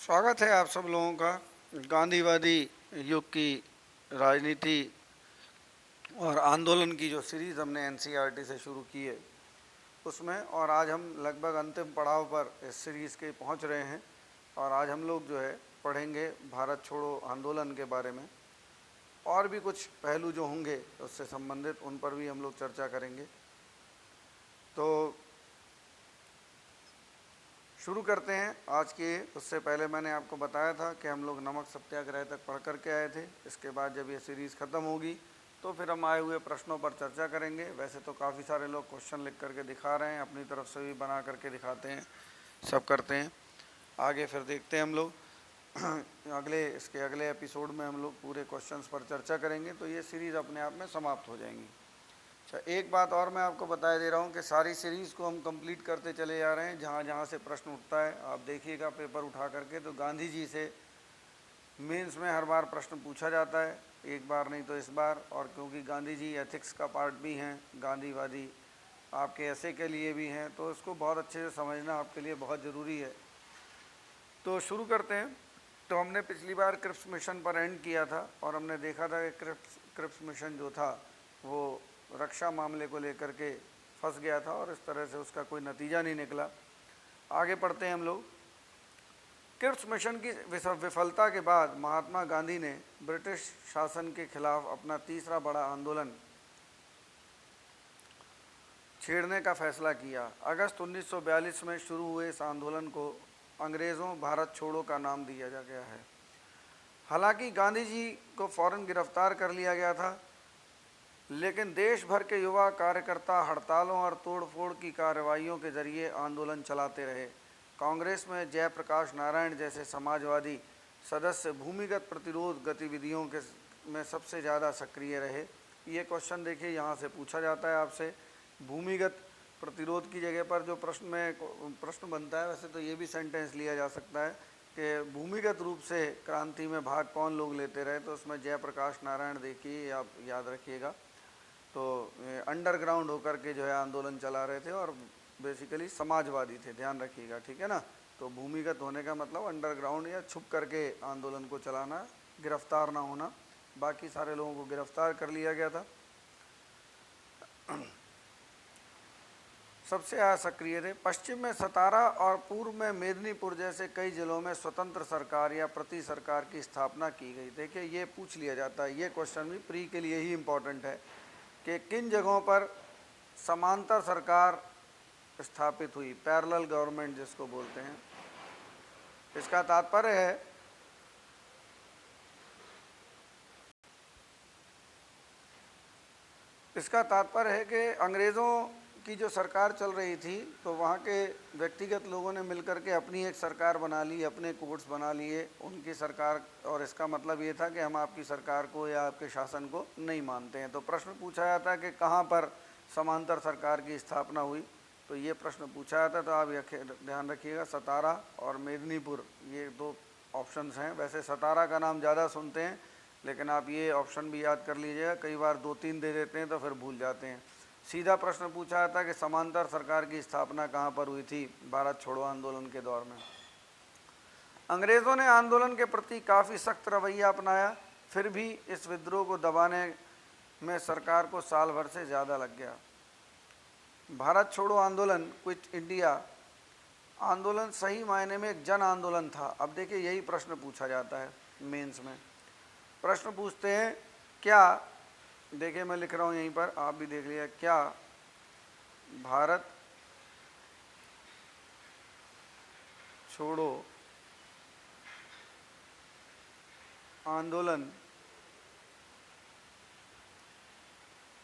स्वागत है आप सब लोगों का गांधीवादी युग की राजनीति और आंदोलन की जो सीरीज़ हमने एनसीईआरटी से शुरू की है उसमें। और आज हम लगभग अंतिम पड़ाव पर इस सीरीज़ के पहुंच रहे हैं और आज हम लोग जो है पढ़ेंगे भारत छोड़ो आंदोलन के बारे में। और भी कुछ पहलू जो होंगे उससे संबंधित उन पर भी हम लोग चर्चा करेंगे। तो शुरू करते हैं आज के। उससे पहले मैंने आपको बताया था कि हम लोग नमक सत्याग्रह तक पढ़ कर के आए थे। इसके बाद जब ये सीरीज़ ख़त्म होगी तो फिर हम आए हुए प्रश्नों पर चर्चा करेंगे। वैसे तो काफ़ी सारे लोग क्वेश्चन लिख करके दिखा रहे हैं, अपनी तरफ से भी बना करके दिखाते हैं, सब करते हैं। आगे फिर देखते हैं हम लोग इसके अगले एपिसोड में हम लोग पूरे क्वेश्चंस पर चर्चा करेंगे तो ये सीरीज़ अपने आप में समाप्त हो जाएंगी। अच्छा, एक बात और मैं आपको बता दे रहा हूँ कि सारी सीरीज़ को हम कंप्लीट करते चले जा रहे हैं। जहाँ जहाँ से प्रश्न उठता है आप देखिएगा पेपर उठा करके, तो गांधी जी से मेंस में हर बार प्रश्न पूछा जाता है, एक बार नहीं तो इस बार। और क्योंकि गांधी जी एथिक्स का पार्ट भी हैं, गांधीवादी आपके ऐसे के लिए भी हैं, तो इसको बहुत अच्छे से समझना आपके लिए बहुत ज़रूरी है। तो शुरू करते हैं। तो हमने पिछली बार क्रिप्स मिशन पर एंड किया था और हमने देखा था कि क्रिप्स मिशन जो था वो रक्षा मामले को लेकर के फंस गया था और इस तरह से उसका कोई नतीजा नहीं निकला। आगे पढ़ते हैं हम लोग। क्रिप्स मिशन की विफलता के बाद महात्मा गांधी ने ब्रिटिश शासन के खिलाफ अपना तीसरा बड़ा आंदोलन छेड़ने का फैसला किया। अगस्त 1942 में शुरू हुए इस आंदोलन को अंग्रेज़ों भारत छोड़ो का नाम दिया जा गया है। हालांकि गांधी जी को फौरन गिरफ्तार कर लिया गया था, लेकिन देश भर के युवा कार्यकर्ता हड़तालों और तोड़फोड़ की कार्रवाइयों के जरिए आंदोलन चलाते रहे। कांग्रेस में जयप्रकाश नारायण जैसे समाजवादी सदस्य भूमिगत प्रतिरोध गतिविधियों के में सबसे ज़्यादा सक्रिय रहे। ये क्वेश्चन देखिए यहाँ से पूछा जाता है आपसे। भूमिगत प्रतिरोध की जगह पर जो प्रश्न बनता है, वैसे तो ये भी सेंटेंस लिया जा सकता है कि भूमिगत रूप से क्रांति में भाग कौन लोग लेते रहे, तो उसमें जयप्रकाश नारायण देखिए, आप याद रखिएगा। तो अंडरग्राउंड होकर के जो है आंदोलन चला रहे थे और बेसिकली समाजवादी थे, ध्यान रखिएगा, ठीक है ना। तो भूमिगत होने का मतलब अंडरग्राउंड या छुप करके आंदोलन को चलाना, गिरफ्तार ना होना। बाकी सारे लोगों को गिरफ्तार कर लिया गया था। सबसे ज़्यादा सक्रिय थे। पश्चिम में सतारा और पूर्व में मेदिनीपुर जैसे कई जिलों में स्वतंत्र सरकार या प्रति सरकार की स्थापना की गई। देखिए ये पूछ लिया जाता है, ये क्वेश्चन भी प्री के लिए ही इम्पोर्टेंट है कि किन जगहों पर समांतर सरकार स्थापित हुई, पैरेलल गवर्नमेंट जिसको बोलते हैं। इसका तात्पर्य है कि अंग्रेज़ों की जो सरकार चल रही थी तो वहाँ के व्यक्तिगत लोगों ने मिलकर के अपनी एक सरकार बना ली, अपने कोर्ट्स बना लिए उनकी सरकार। और इसका मतलब ये था कि हम आपकी सरकार को या आपके शासन को नहीं मानते हैं। तो प्रश्न पूछा जाता है कि कहाँ पर समांतर सरकार की स्थापना हुई, तो ये प्रश्न पूछा जाता है। तो आप ध्यान रखिएगा, सतारा और मेदिनीपुर ये दो ऑप्शंस हैं। वैसे सतारा का नाम ज़्यादा सुनते हैं, लेकिन आप ये ऑप्शन भी याद कर लीजिएगा, कई बार 2-3 दे देते हैं तो फिर भूल जाते हैं। सीधा प्रश्न पूछा जाता है कि समांतर सरकार की स्थापना कहाँ पर हुई थी भारत छोड़ो आंदोलन के दौर में। अंग्रेज़ों ने आंदोलन के प्रति काफ़ी सख्त रवैया अपनाया, फिर भी इस विद्रोह को दबाने में सरकार को साल भर से ज़्यादा लग गया। भारत छोड़ो आंदोलन, क्विट इंडिया आंदोलन सही मायने में एक जन आंदोलन था। अब देखिए यही प्रश्न पूछा जाता है मेंस में। प्रश्न पूछते हैं क्या, देखिए मैं लिख रहा हूँ यहीं पर, आप भी देख लिया, क्या भारत छोड़ो आंदोलन,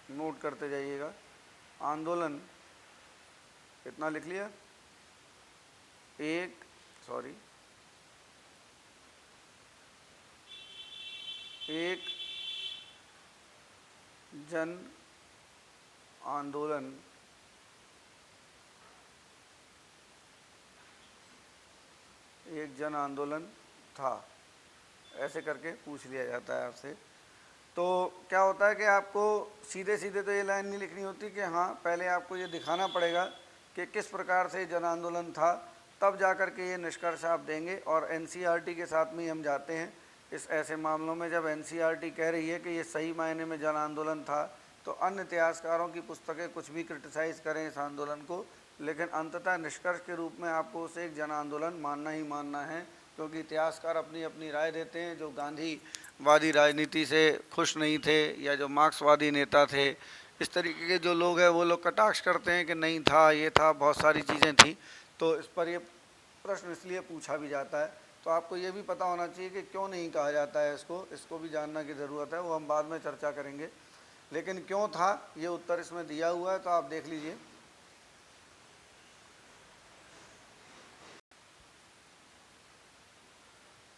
नोट करते जाइएगा, आंदोलन कितना लिख लिया, एक जन आंदोलन था, ऐसे करके पूछ लिया जाता है आपसे। तो क्या होता है कि आपको सीधे सीधे तो ये लाइन नहीं लिखनी होती कि हाँ, पहले आपको ये दिखाना पड़ेगा कि किस प्रकार से जन आंदोलन था। तब जा कर के ये निष्कर्ष आप देंगे। और एनसीईआरटी के साथ में ही हम जाते हैं इस ऐसे मामलों में जब एनसीईआरटी कह रही है कि ये सही मायने में जन आंदोलन था, तो अन्य इतिहासकारों की पुस्तकें कुछ भी क्रिटिसाइज़ करें इस आंदोलन को, लेकिन अंततः निष्कर्ष के रूप में आपको उसे एक जन आंदोलन मानना ही मानना है, क्योंकि इतिहासकार अपनी अपनी राय देते हैं। जो गांधीवादी राजनीति से खुश नहीं थे या जो मार्क्सवादी नेता थे, इस तरीके के जो लोग हैं वो लोग कटाक्ष करते हैं कि नहीं था, ये था, बहुत सारी चीज़ें थी। तो इस पर ये प्रश्न इसलिए पूछा भी जाता है। तो आपको ये भी पता होना चाहिए कि क्यों नहीं कहा जाता है इसको भी जानना की ज़रूरत है, वो हम बाद में चर्चा करेंगे। लेकिन क्यों था ये उत्तर इसमें दिया हुआ है, तो आप देख लीजिए।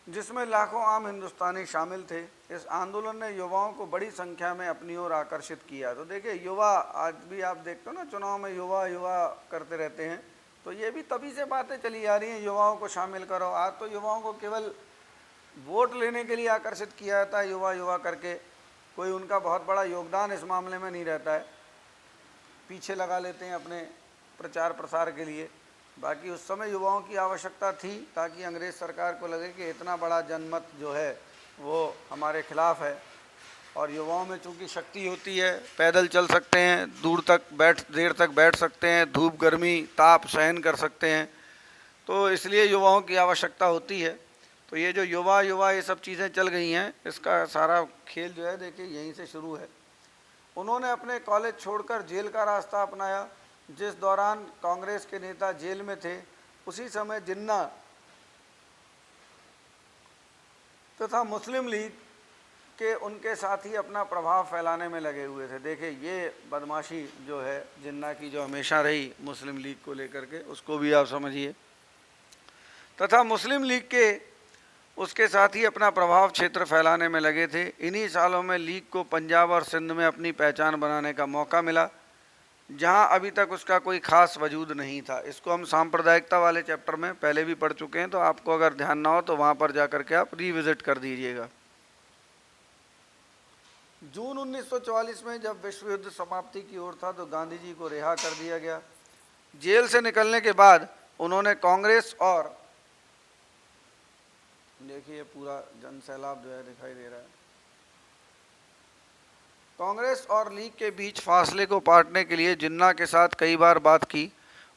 जिसमें लाखों आम हिंदुस्तानी शामिल थे। इस आंदोलन ने युवाओं को बड़ी संख्या में अपनी ओर आकर्षित किया। तो देखिए, युवा आज भी आप देखते हो ना, चुनाव में युवा युवा करते रहते हैं, तो ये भी तभी से बातें चली आ रही हैं, युवाओं को शामिल करो। आज तो युवाओं को केवल वोट लेने के लिए आकर्षित किया जाता है, युवा युवा करके। कोई उनका बहुत बड़ा योगदान इस मामले में नहीं रहता है, पीछे लगा लेते हैं अपने प्रचार प्रसार के लिए। बाकी उस समय युवाओं की आवश्यकता थी ताकि अंग्रेज़ सरकार को लगे कि इतना बड़ा जनमत जो है वो हमारे खिलाफ है। और युवाओं में चूँकि शक्ति होती है, पैदल चल सकते हैं, देर तक बैठ सकते हैं, धूप गर्मी ताप सहन कर सकते हैं, तो इसलिए युवाओं की आवश्यकता होती है। तो ये जो युवा ये सब चीज़ें चल गई हैं, इसका सारा खेल जो है देखिए यहीं से शुरू है। उन्होंने अपने कॉलेज छोड़कर जेल का रास्ता अपनाया। जिस दौरान कांग्रेस के नेता जेल में थे, उसी समय जिन्ना तथा मुस्लिम लीग के उनके साथी अपना प्रभाव फैलाने में लगे हुए थे। देखिए, ये बदमाशी जो है जिन्ना की, जो हमेशा रही मुस्लिम लीग को लेकर के, उसको भी आप समझिए। तथा मुस्लिम लीग के उसके साथी अपना प्रभाव क्षेत्र फैलाने में लगे थे। इन्हीं सालों में लीग को पंजाब और सिंध में अपनी पहचान बनाने का मौका मिला, जहां अभी तक उसका कोई खास वजूद नहीं था। इसको हम सांप्रदायिकता वाले चैप्टर में पहले भी पढ़ चुके हैं, तो आपको अगर ध्यान ना हो तो वहां पर जाकर के आप रिविजिट कर दीजिएगा। जून 1944 में जब विश्व युद्ध समाप्ति की ओर था, तो गांधी जी को रिहा कर दिया गया। जेल से निकलने के बाद उन्होंने कांग्रेस और, देखिए पूरा जन सैलाब जो है दिखाई दे रहा है, कांग्रेस और लीग के बीच फासले को पाटने के लिए जिन्ना के साथ कई बार बात की।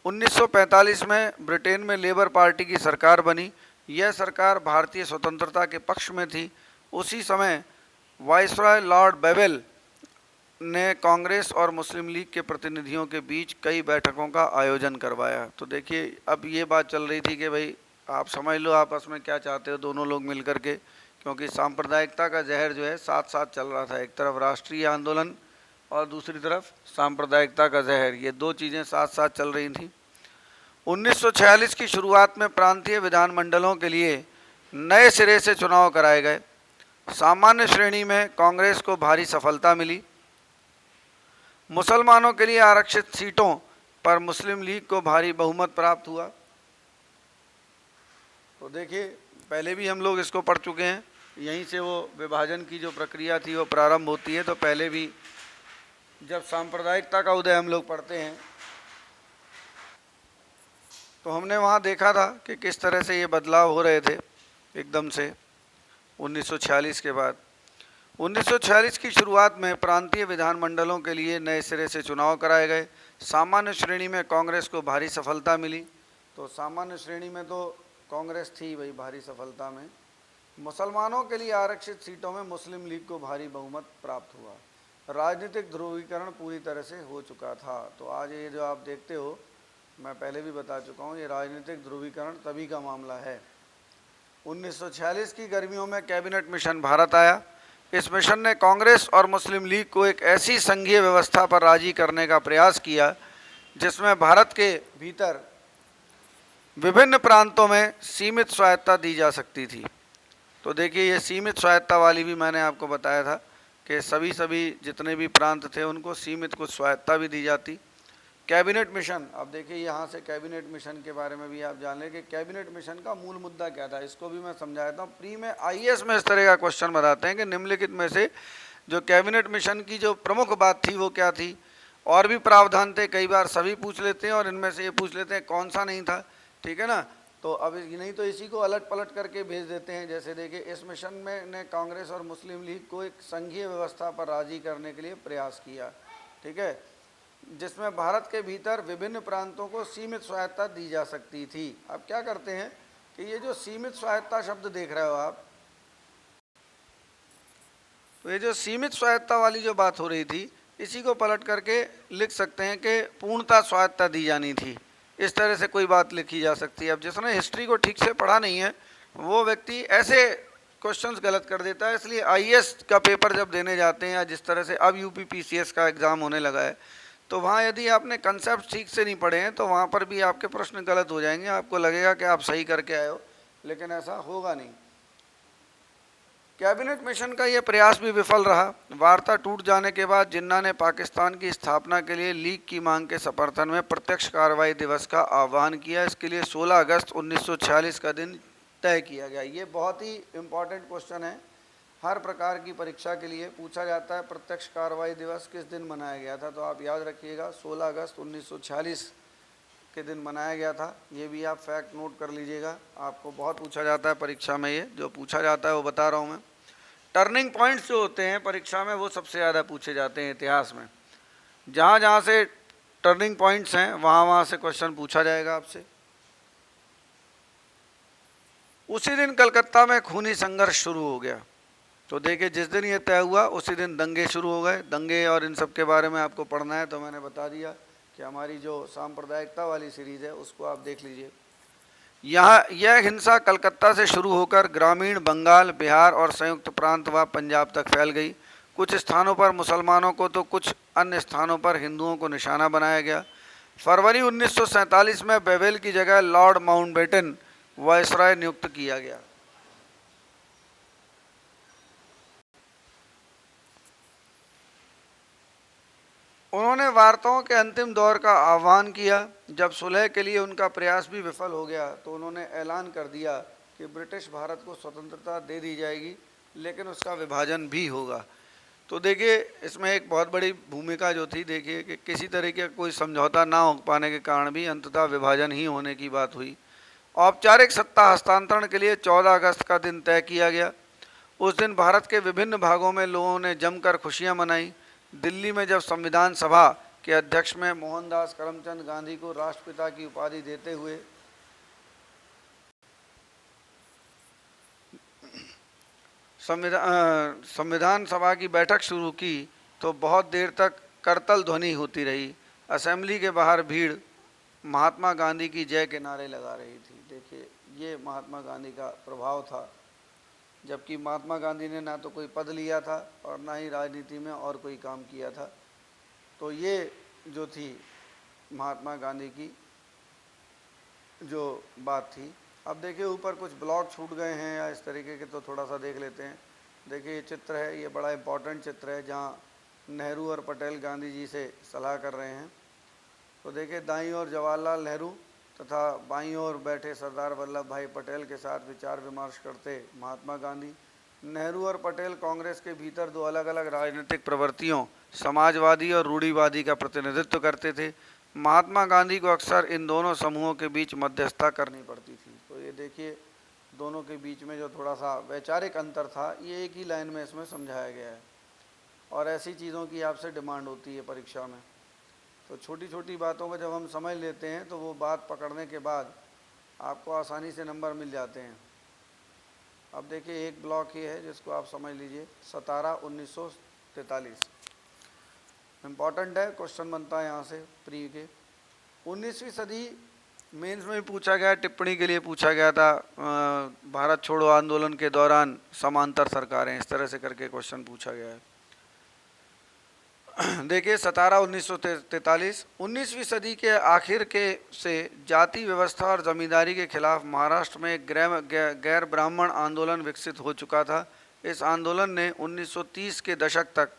1945 में ब्रिटेन में लेबर पार्टी की सरकार बनी। यह सरकार भारतीय स्वतंत्रता के पक्ष में थी। उसी समय वाइसरॉय लॉर्ड बेवेल ने कांग्रेस और मुस्लिम लीग के प्रतिनिधियों के बीच कई बैठकों का आयोजन करवाया। तो देखिए, अब ये बात चल रही थी कि भाई आप समझ लो आपस में क्या चाहते हो दोनों लोग मिल कर के, क्योंकि सांप्रदायिकता का जहर जो है साथ साथ चल रहा था। एक तरफ राष्ट्रीय आंदोलन और दूसरी तरफ सांप्रदायिकता का जहर, ये दो चीज़ें साथ साथ चल रही थी। 1946 की शुरुआत में प्रांतीय विधानमंडलों के लिए नए सिरे से चुनाव कराए गए। सामान्य श्रेणी में कांग्रेस को भारी सफलता मिली। मुसलमानों के लिए आरक्षित सीटों पर मुस्लिम लीग को भारी बहुमत प्राप्त हुआ। तो देखिए, पहले भी हम लोग इसको पढ़ चुके हैं, यहीं से वो विभाजन की जो प्रक्रिया थी वो प्रारंभ होती है। तो पहले भी जब सांप्रदायिकता का उदय हम लोग पढ़ते हैं, तो हमने वहाँ देखा था कि किस तरह से ये बदलाव हो रहे थे एकदम से 1946 के बाद। 1946 की शुरुआत में प्रांतीय विधानमंडलों के लिए नए सिरे से चुनाव कराए गए। सामान्य श्रेणी में कांग्रेस को भारी सफलता मिली। तो सामान्य श्रेणी में तो कांग्रेस थी भाई भारी सफलता में। मुसलमानों के लिए आरक्षित सीटों में मुस्लिम लीग को भारी बहुमत प्राप्त हुआ। राजनीतिक ध्रुवीकरण पूरी तरह से हो चुका था। तो आज ये जो आप देखते हो, मैं पहले भी बता चुका हूँ, ये राजनीतिक ध्रुवीकरण तभी का मामला है। 1946 की गर्मियों में कैबिनेट मिशन भारत आया। इस मिशन ने कांग्रेस और मुस्लिम लीग को एक ऐसी संघीय व्यवस्था पर राजी करने का प्रयास किया जिसमें भारत के भीतर विभिन्न प्रांतों में सीमित स्वायत्ता दी जा सकती थी। तो देखिए, ये सीमित स्वायत्ता वाली भी मैंने आपको बताया था कि सभी जितने भी प्रांत थे उनको सीमित कुछ स्वायत्ता भी दी जाती। कैबिनेट मिशन, अब देखिए यहाँ से कैबिनेट मिशन के बारे में भी आप जान लें कि कैबिनेट मिशन का मूल मुद्दा क्या था, इसको भी मैं समझा देता हूँ। प्री में आईएएस में इस तरह का क्वेश्चन बताते हैं कि निम्नलिखित में से जो कैबिनेट मिशन की जो प्रमुख बात थी वो क्या थी। और भी प्रावधान थे, कई बार सभी पूछ लेते हैं और इनमें से ये पूछ लेते हैं कौन सा नहीं था, ठीक है ना। तो अब नहीं तो इसी को अलट पलट करके भेज देते हैं। जैसे देखिए, इस मिशन में ने कांग्रेस और मुस्लिम लीग को एक संघीय व्यवस्था पर राजी करने के लिए प्रयास किया, ठीक है, जिसमें भारत के भीतर विभिन्न प्रांतों को सीमित स्वायत्ता दी जा सकती थी। अब क्या करते हैं कि ये जो सीमित स्वायत्ता शब्द देख रहे हो आप, तो ये जो सीमित स्वायत्ता वाली जो बात हो रही थी, इसी को पलट करके लिख सकते हैं कि पूर्णता स्वायत्ता दी जानी थी। इस तरह से कोई बात लिखी जा सकती है। अब जिसने हिस्ट्री को ठीक से पढ़ा नहीं है वो व्यक्ति ऐसे क्वेश्चंस गलत कर देता है। इसलिए आईएएस का पेपर जब देने जाते हैं, या जिस तरह से अब यूपी पीसीएस का एग्ज़ाम होने लगा है, तो वहाँ यदि आपने कंसेप्ट ठीक से नहीं पढ़े हैं तो वहाँ पर भी आपके प्रश्न गलत हो जाएंगे। आपको लगेगा कि आप सही करके आए हो, लेकिन ऐसा होगा नहीं। कैबिनेट मिशन का यह प्रयास भी विफल रहा। वार्ता टूट जाने के बाद जिन्ना ने पाकिस्तान की स्थापना के लिए लीग की मांग के समर्थन में प्रत्यक्ष कार्रवाई दिवस का आह्वान किया। इसके लिए 16 अगस्त 1946 का दिन तय किया गया। ये बहुत ही इम्पॉर्टेंट क्वेश्चन है, हर प्रकार की परीक्षा के लिए पूछा जाता है। प्रत्यक्ष कार्रवाई दिवस किस दिन मनाया गया था, तो आप याद रखिएगा 16 अगस्त 1946 के दिन मनाया गया था। ये भी आप फैक्ट नोट कर लीजिएगा, आपको बहुत पूछा जाता है परीक्षा में। ये जो पूछा जाता है वो बता रहा हूँ मैं। टर्निंग पॉइंट्स जो होते हैं परीक्षा में वो सबसे ज़्यादा पूछे जाते हैं इतिहास में। जहाँ जहाँ से टर्निंग पॉइंट्स हैं वहाँ वहाँ से क्वेश्चन पूछा जाएगा आपसे। उसी दिन कलकत्ता में खूनी संघर्ष शुरू हो गया। तो देखिए, जिस दिन ये तय हुआ उसी दिन दंगे शुरू हो गए। दंगे और इन सब के बारे में आपको पढ़ना है तो मैंने बता दिया कि हमारी जो सांप्रदायिकता वाली सीरीज़ है उसको आप देख लीजिए। यह हिंसा कलकत्ता से शुरू होकर ग्रामीण बंगाल, बिहार और संयुक्त प्रांत व पंजाब तक फैल गई। कुछ स्थानों पर मुसलमानों को तो कुछ अन्य स्थानों पर हिंदुओं को निशाना बनाया गया। फरवरी 1947 में बेवेल की जगह लॉर्ड माउंटबेटन वायसराय नियुक्त किया गया। उन्होंने वार्ताओं के अंतिम दौर का आह्वान किया। जब सुलह के लिए उनका प्रयास भी विफल हो गया तो उन्होंने ऐलान कर दिया कि ब्रिटिश भारत को स्वतंत्रता दे दी जाएगी, लेकिन उसका विभाजन भी होगा। तो देखिए, इसमें एक बहुत बड़ी भूमिका जो थी, देखिए कि किसी तरीके का कोई समझौता ना हो पाने के कारण भी अंततः विभाजन ही होने की बात हुई। औपचारिक सत्ता हस्तांतरण के लिए 14 अगस्त का दिन तय किया गया। उस दिन भारत के विभिन्न भागों में लोगों ने जमकर खुशियां मनाई। दिल्ली में जब संविधान सभा के अध्यक्ष में मोहनदास करमचंद गांधी को राष्ट्रपिता की उपाधि देते हुए संविधान सभा की बैठक शुरू की तो बहुत देर तक करतल ध्वनि होती रही। असेंबली के बाहर भीड़ महात्मा गांधी की जय के नारे लगा रही थी। देखिए, ये महात्मा गांधी का प्रभाव था, जबकि महात्मा गांधी ने ना तो कोई पद लिया था और ना ही राजनीति में और कोई काम किया था। तो ये जो थी महात्मा गांधी की जो बात थी। अब देखिए, ऊपर कुछ ब्लॉक छूट गए हैं या इस तरीके के, तो थोड़ा सा देख लेते हैं। देखिए, ये चित्र है, ये बड़ा इम्पोर्टेंट चित्र है जहाँ नेहरू और पटेल गांधी जी से सलाह कर रहे हैं। तो देखिए, दाईं ओर जवाहरलाल नेहरू तथा बाईं ओर बैठे सरदार वल्लभ भाई पटेल के साथ विचार विमर्श करते महात्मा गांधी। नेहरू और पटेल कांग्रेस के भीतर दो अलग अलग राजनीतिक प्रवृत्तियों, समाजवादी और रूढ़िवादी का प्रतिनिधित्व करते थे। महात्मा गांधी को अक्सर इन दोनों समूहों के बीच मध्यस्थता करनी पड़ती थी। तो ये देखिए, दोनों के बीच में जो थोड़ा सा वैचारिक अंतर था, ये एक ही लाइन में इसमें समझाया गया है। और ऐसी चीज़ों की आपसे डिमांड होती है परीक्षा में। तो छोटी छोटी बातों को जब हम समझ लेते हैं तो वो बात पकड़ने के बाद आपको आसानी से नंबर मिल जाते हैं। अब देखिए, एक ब्लॉक ये है जिसको आप समझ लीजिए, 17 1943 इम्पॉर्टेंट है, क्वेश्चन बनता है यहाँ से प्री के। 19वीं सदी मेंस में भी पूछा गया, टिप्पणी के लिए पूछा गया था। भारत छोड़ो आंदोलन के दौरान समांतर सरकारें, इस तरह से करके क्वेश्चन पूछा गया है। देखिए, 17 1943 19वीं सदी के आखिर के से जाति व्यवस्था और जमींदारी के खिलाफ महाराष्ट्र में एक गैर ब्राह्मण आंदोलन विकसित हो चुका था। इस आंदोलन ने 1930 के दशक तक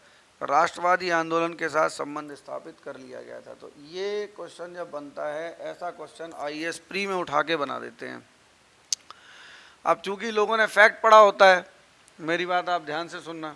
राष्ट्रवादी आंदोलन के साथ संबंध स्थापित कर लिया गया था। तो ये क्वेश्चन जब बनता है, ऐसा क्वेश्चन आईएएस प्री में उठा के बना देते हैं। अब चूंकि लोगों ने फैक्ट पढ़ा होता है, मेरी बात आप ध्यान से सुनना,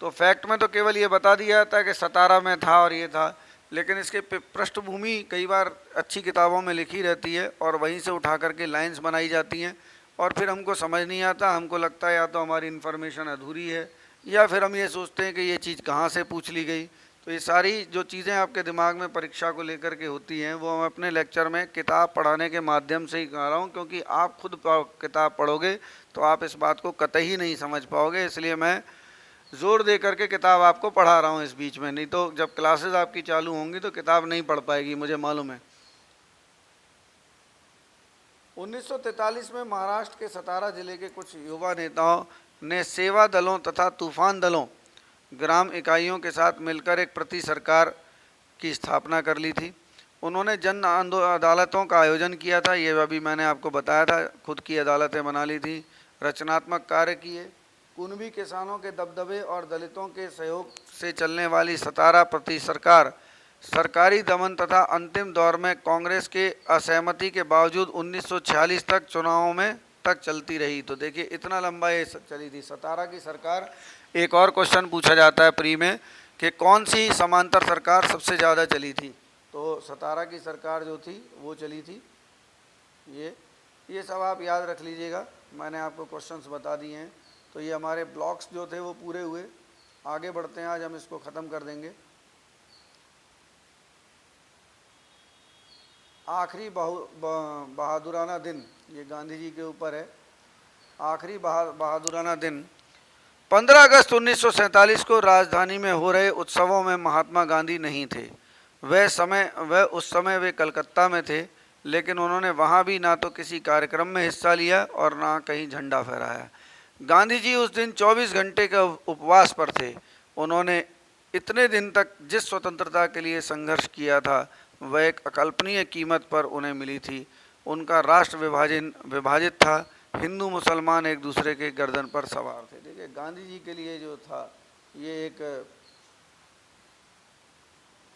तो फैक्ट में तो केवल ये बता दिया जाता है कि 17 में था और ये था, लेकिन इसके पृष्ठभूमि कई बार अच्छी किताबों में लिखी रहती है और वहीं से उठा करके लाइंस बनाई जाती हैं और फिर हमको समझ नहीं आता, हमको लगता है या तो हमारी इन्फॉर्मेशन अधूरी है या फिर हम ये सोचते हैं कि ये चीज़ कहाँ से पूछ ली गई। तो ये सारी जो चीज़ें आपके दिमाग में परीक्षा को लेकर के होती हैं वो हम अपने लेक्चर में किताब पढ़ाने के माध्यम से ही कर रहा हूँ, क्योंकि आप खुद किताब पढ़ोगे तो आप इस बात को कतई नहीं समझ पाओगे। इसलिए मैं ज़ोर दे करके किताब आपको पढ़ा रहा हूँ इस बीच में, नहीं तो जब क्लासेस आपकी चालू होंगी तो किताब नहीं पढ़ पाएगी, मुझे मालूम है। 1943 में महाराष्ट्र के सतारा जिले के कुछ युवा नेताओं ने सेवा दलों तथा तूफान दलों ग्राम इकाइयों के साथ मिलकर एक प्रति सरकार की स्थापना कर ली थी। उन्होंने जन अदालतों का आयोजन किया था, ये अभी मैंने आपको बताया था, खुद की अदालतें बना ली थी, रचनात्मक कार्य किए। कुनबी किसानों के दबदबे और दलितों के सहयोग से चलने वाली सतारा प्रति सरकार सरकारी दमन तथा अंतिम दौर में कांग्रेस के असहमति के बावजूद 1946 तक चुनावों में तक चलती रही। तो देखिए इतना लंबा ये चली थी सतारा की सरकार। एक और क्वेश्चन पूछा जाता है प्री में कि कौन सी समांतर सरकार सबसे ज़्यादा चली थी, तो सतारा की सरकार जो थी वो चली थी। ये सब आप याद रख लीजिएगा, मैंने आपको क्वेश्चंस बता दिए हैं। तो ये हमारे ब्लॉक्स जो थे वो पूरे हुए। आगे बढ़ते हैं, आज हम इसको ख़त्म कर देंगे। आखिरी बहादुराना दिन, ये गांधी जी के ऊपर है। आखिरी बहादुराना दिन 15 अगस्त 1947 को राजधानी में हो रहे उत्सवों में महात्मा गांधी नहीं थे। उस समय वे कलकत्ता में थे, लेकिन उन्होंने वहाँ भी ना तो किसी कार्यक्रम में हिस्सा लिया और ना कहीं झंडा फहराया। गांधी जी उस दिन 24 घंटे का उपवास पर थे। उन्होंने इतने दिन तक जिस स्वतंत्रता के लिए संघर्ष किया था वह एक अकल्पनीय कीमत पर उन्हें मिली थी। उनका राष्ट्र विभाजित था, हिंदू मुसलमान एक दूसरे के गर्दन पर सवार थे। देखिए गांधी जी के लिए जो था ये एक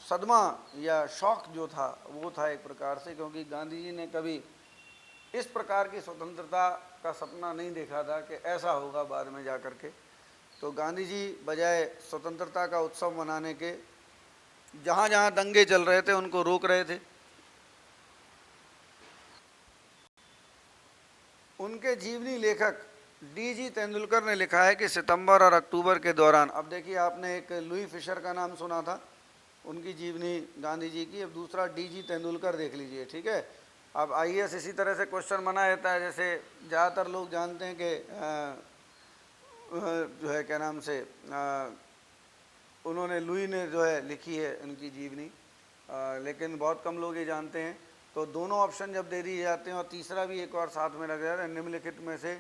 सदमा या शौक जो था वो था एक प्रकार से, क्योंकि गांधी जी ने कभी इस प्रकार की स्वतंत्रता का सपना नहीं देखा था कि ऐसा होगा बाद में जा कर के। तो गांधी जी बजाय स्वतंत्रता का उत्सव मनाने के जहाँ जहाँ दंगे चल रहे थे उनको रोक रहे थे। उनके जीवनी लेखक डीजी तेंदुलकर ने लिखा है कि सितंबर और अक्टूबर के दौरान, अब देखिए आपने एक लुई फिशर का नाम सुना था, उनकी जीवनी गांधी जी की। अब दूसरा डीजी तेंदुलकर देख लीजिए, ठीक है। अब आईएएस इसी तरह से क्वेश्चन बना रहता है, जैसे ज़्यादातर लोग जानते हैं कि जो है क्या नाम से उन्होंने लुई ने जो है लिखी है उनकी जीवनी, लेकिन बहुत कम लोग ये जानते हैं। तो दोनों ऑप्शन जब दे दिए जाते हैं और तीसरा भी एक और साथ में लग जाता है, निम्नलिखित में से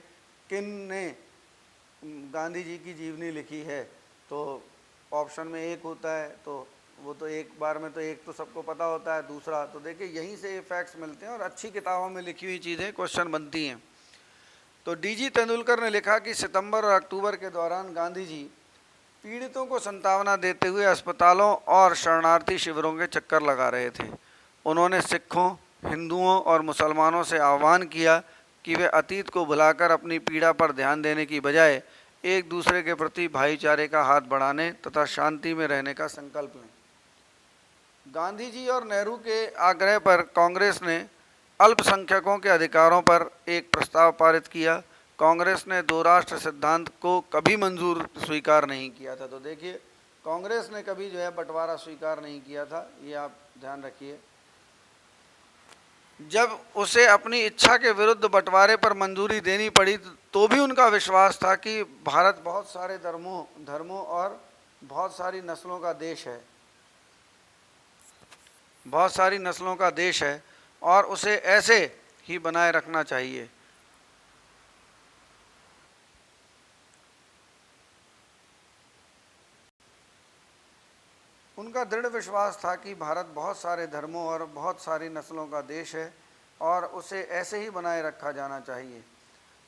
किन ने गांधी जी की जीवनी लिखी है, तो ऑप्शन में एक होता है, तो वो तो एक बार में तो एक तो सबको पता होता है, दूसरा तो देखिए यहीं से ये फैक्ट्स मिलते हैं और अच्छी किताबों में लिखी हुई चीज़ें क्वेश्चन बनती हैं। तो डीजी तेंदुलकर ने लिखा कि सितंबर और अक्टूबर के दौरान गांधी जी पीड़ितों को सांत्वना देते हुए अस्पतालों और शरणार्थी शिविरों के चक्कर लगा रहे थे। उन्होंने सिखों, हिंदुओं और मुसलमानों से आह्वान किया कि वे अतीत को भुलाकर अपनी पीड़ा पर ध्यान देने की बजाय एक दूसरे के प्रति भाईचारे का हाथ बढ़ाने तथा शांति में रहने का संकल्प लें। गांधी जी और नेहरू के आग्रह पर कांग्रेस ने अल्पसंख्यकों के अधिकारों पर एक प्रस्ताव पारित किया। कांग्रेस ने दो राष्ट्र सिद्धांत को कभी स्वीकार नहीं किया था। तो देखिए कांग्रेस ने कभी जो है बंटवारा स्वीकार नहीं किया था, ये आप ध्यान रखिए। जब उसे अपनी इच्छा के विरुद्ध बंटवारे पर मंजूरी देनी पड़ी तो भी उनका विश्वास था कि भारत बहुत सारे धर्मों और बहुत सारी नस्लों का देश है, बहुत सारी नस्लों का देश है और उसे ऐसे ही बनाए रखना चाहिए। उनका दृढ़ विश्वास था कि भारत बहुत सारे धर्मों और बहुत सारी नस्लों का देश है और उसे ऐसे ही बनाए रखा जाना चाहिए।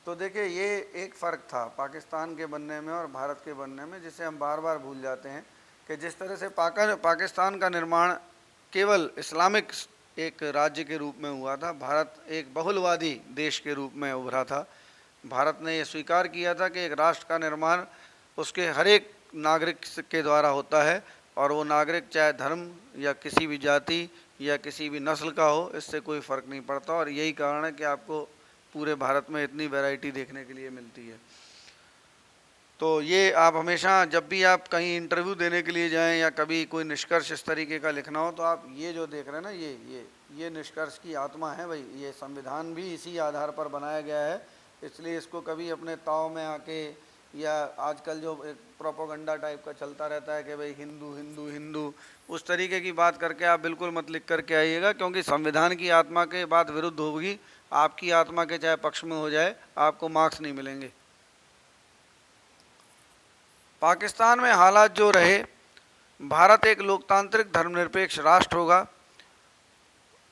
तो देखिए ये एक फ़र्क था पाकिस्तान के बनने में और भारत के बनने में, जिसे हम बार बार भूल जाते हैं कि जिस तरह से पाकिस्तान का निर्माण केवल इस्लामिक एक राज्य के रूप में हुआ था, भारत एक बहुलवादी देश के रूप में उभरा था। भारत ने यह स्वीकार किया था कि एक राष्ट्र का निर्माण उसके हर एक नागरिक के द्वारा होता है और वो नागरिक चाहे धर्म या किसी भी जाति या किसी भी नस्ल का हो, इससे कोई फ़र्क नहीं पड़ता। और यही कारण है कि आपको पूरे भारत में इतनी वैरायटी देखने के लिए मिलती है। तो ये आप हमेशा जब भी आप कहीं इंटरव्यू देने के लिए जाएं या कभी कोई निष्कर्ष इस तरीके का लिखना हो, तो आप ये जो देख रहे हैं ना, ये निष्कर्ष की आत्मा है भाई। ये संविधान भी इसी आधार पर बनाया गया है, इसलिए इसको कभी अपने ताव में आके, या आजकल जो एक प्रोपोगंडा टाइप का चलता रहता है कि भाई हिंदू हिंदू हिंदू, उस तरीके की बात करके आप बिल्कुल मत लिख करके आइएगा, क्योंकि संविधान की आत्मा के बात विरुद्ध होगी। आपकी आत्मा के चाहे पक्ष में हो जाए, आपको मार्क्स नहीं मिलेंगे। पाकिस्तान में हालात जो रहे, भारत एक लोकतांत्रिक धर्मनिरपेक्ष राष्ट्र होगा